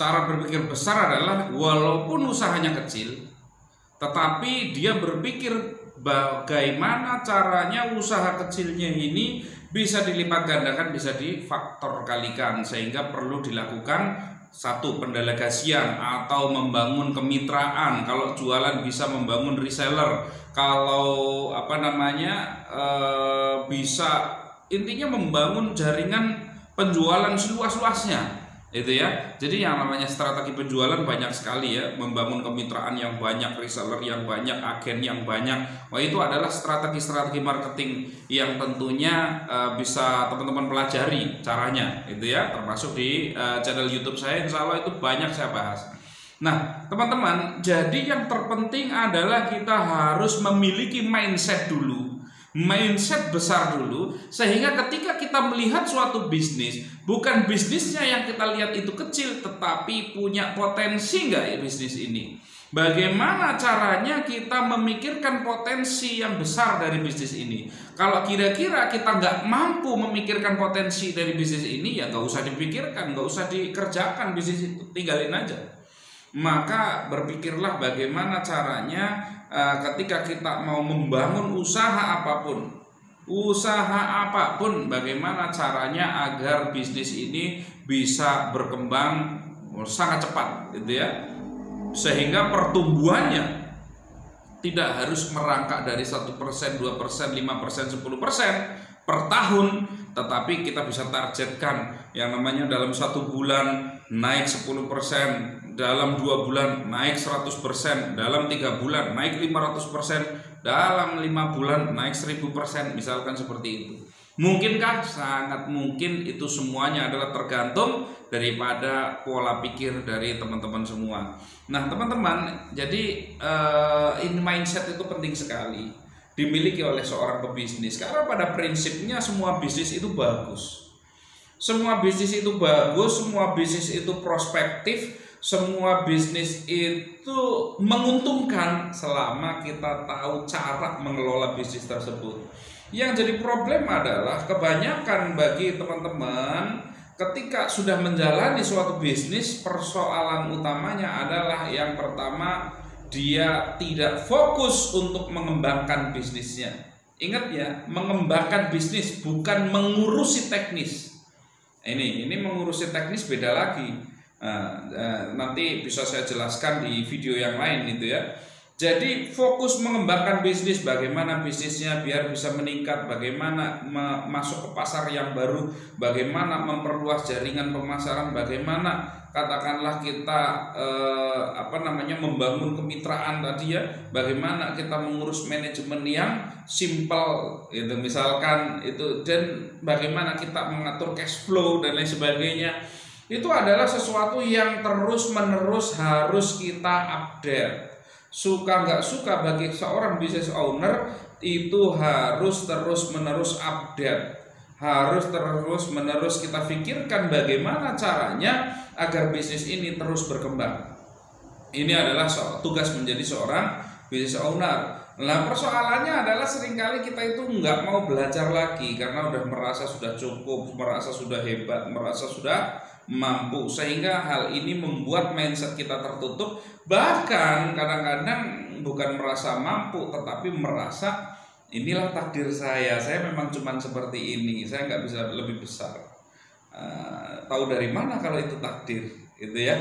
Cara berpikir besar adalah walaupun usahanya kecil, tetapi dia berpikir bagaimana caranya usaha kecilnya ini bisa dilipat gandakan, bisa difaktor kalikan, sehingga perlu dilakukan satu, pendelegasian atau membangun kemitraan. Kalau jualan bisa membangun reseller, kalau bisa intinya membangun jaringan penjualan seluas-luasnya. Itu ya. Jadi yang namanya strategi penjualan banyak sekali ya, membangun kemitraan yang banyak, reseller yang banyak, agen yang banyak. Wah, itu adalah strategi-strategi marketing yang tentunya bisa teman-teman pelajari caranya, itu ya. Termasuk di channel YouTube saya, insya Allah itu banyak saya bahas. Nah, teman-teman, jadi yang terpenting adalah kita harus memiliki mindset dulu. Mindset besar dulu, sehingga ketika kita melihat suatu bisnis, bukan bisnisnya yang kita lihat itu kecil, tetapi punya potensi nggak ya bisnis ini. Bagaimana caranya kita memikirkan potensi yang besar dari bisnis ini. Kalau kira-kira kita nggak mampu memikirkan potensi dari bisnis ini, ya nggak usah dipikirkan, nggak usah dikerjakan bisnis itu, tinggalin aja. Maka berpikirlah bagaimana caranya ketika kita mau membangun usaha apapun, bagaimana caranya agar bisnis ini bisa berkembang sangat cepat, gitu ya, sehingga pertumbuhannya tidak harus merangkak dari 1%, 2%, 5%, 10% per tahun, tetapi kita bisa targetkan yang namanya dalam 1 bulan naik 10%, dalam 2 bulan naik 100%, dalam 3 bulan naik 500%, dalam 5 bulan naik 1000%, misalkan seperti itu. Mungkinkah? Sangat mungkin. Itu semuanya adalah tergantung daripada pola pikir dari teman-teman semua. Nah, teman-teman, jadi ini mindset itu penting sekali dimiliki oleh seorang pebisnis, karena pada prinsipnya semua bisnis itu bagus. Semua bisnis itu bagus, semua bisnis itu prospektif, semua bisnis itu menguntungkan selama kita tahu cara mengelola bisnis tersebut. Yang jadi problem adalah kebanyakan bagi teman-teman ketika sudah menjalani suatu bisnis, persoalan utamanya adalah yang pertama, dia tidak fokus untuk mengembangkan bisnisnya. Ingat ya, mengembangkan bisnis bukan mengurusi teknis. Ini mengurusi teknis beda lagi. Nanti bisa saya jelaskan di video yang lain itu ya. Jadi fokus mengembangkan bisnis, bagaimana bisnisnya biar bisa meningkat, bagaimana masuk ke pasar yang baru, bagaimana memperluas jaringan pemasaran, bagaimana katakanlah kita membangun kemitraan tadi ya, bagaimana kita mengurus manajemen yang simple itu misalkan itu, dan bagaimana kita mengatur cash flow dan lain sebagainya. Itu adalah sesuatu yang terus-menerus harus kita update. Suka nggak suka, bagi seorang business owner itu harus terus-menerus update. Harus terus-menerus kita pikirkan bagaimana caranya agar bisnis ini terus berkembang. Ini adalah tugas menjadi seorang business owner. Nah, persoalannya adalah seringkali kita itu nggak mau belajar lagi karena udah merasa sudah cukup, merasa sudah hebat, merasa sudah mampu, sehingga hal ini membuat mindset kita tertutup. Bahkan kadang-kadang bukan merasa mampu, tetapi merasa inilah takdir saya memang cuman seperti ini, saya nggak bisa lebih besar. Tahu dari mana kalau itu takdir, gitu ya.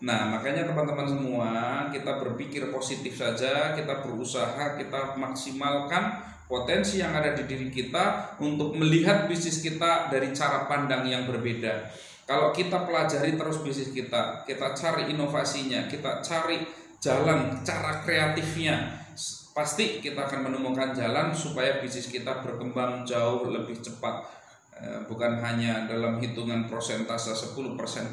Nah, makanya teman-teman semua, kita berpikir positif saja, kita berusaha, kita maksimalkan potensi yang ada di diri kita untuk melihat bisnis kita dari cara pandang yang berbeda. Kalau kita pelajari terus bisnis kita cari inovasinya, kita cari jalan, cara kreatifnya, pasti kita akan menemukan jalan supaya bisnis kita berkembang jauh lebih cepat. Bukan hanya dalam hitungan persentase 10%, 20%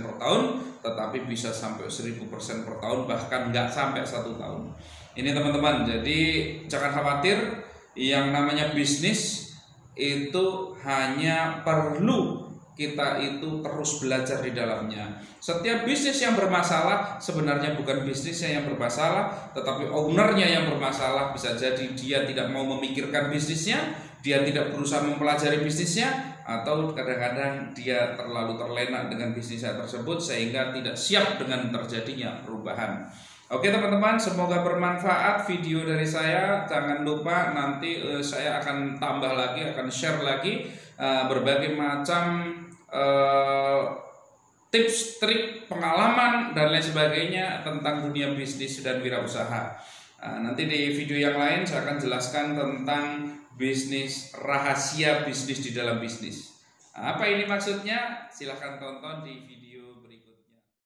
per tahun, tetapi bisa sampai 1000% per tahun, bahkan nggak sampai 1 tahun. Ini teman-teman, jadi jangan khawatir, yang namanya bisnis itu hanya perlu kita itu terus belajar di dalamnya. Setiap bisnis yang bermasalah sebenarnya bukan bisnisnya yang bermasalah, tetapi ownernya yang bermasalah. Bisa jadi dia tidak mau memikirkan bisnisnya, dia tidak berusaha mempelajari bisnisnya, atau kadang-kadang dia terlalu terlena dengan bisnis saya tersebut sehingga tidak siap dengan terjadinya perubahan. Oke teman-teman, semoga bermanfaat video dari saya. Jangan lupa nanti saya akan tambah lagi, akan share lagi berbagai macam tips, trik, pengalaman dan lain sebagainya tentang dunia bisnis dan wirausaha. Nanti di video yang lain saya akan jelaskan tentang bisnis, rahasia bisnis di dalam bisnis. Apa ini maksudnya? Silahkan tonton di video